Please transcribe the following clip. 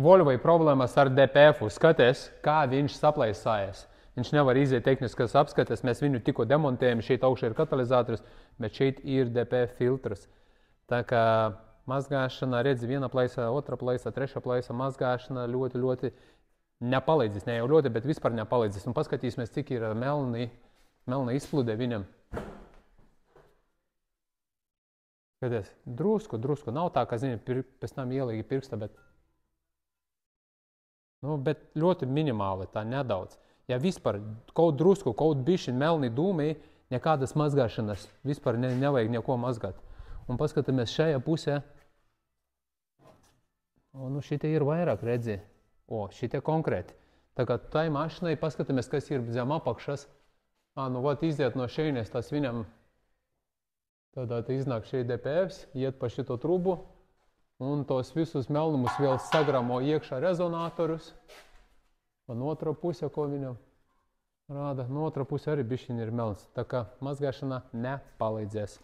Volvai problēmas ar DPF-u. Skaties, kā viņš saplaisājas. Viņš nevar iziet tehniskas apskates, mēs viņu tikko demontējam, šeit augšā ir katalizators, bet šeit ir DPF filtrs. Tā kā mazgāšana, redzi, viena plaisa, otra plaisa, treša plaisa, mazgāšana ļoti nepalīdzis. Ne jau ļoti, bet vispār nepalīdzis. Un paskatīsimies, cik ir melna izplūde viņam. Skaties, drusku. Nav tā, ka, zini, pēc tam ielīgi pirksta, bet ļoti minimāli, tā nedaudz. Ja vispār kaut drusku, kaut bišķi melni dūmi, nekādas mazgāšanas, vispār nevajag neko mazgāt. Un paskatāmies šajā pusē. Šitie ir vairāk, redzi. Šitie konkrēti. Tā kā tai mašinai paskatāmies, kas ir zem apakšas. Iziet no šeinies, tas viņam tādā iznāk šeit DPFs, iet pa šito trubu. Un tos visus melnumus vēl sagramo iekšā rezonatorus. Un otra puse, ko viņam rāda, no otra puse arī bišķiņi ir melns. Tā kā mazgāšana nepalīdzēs.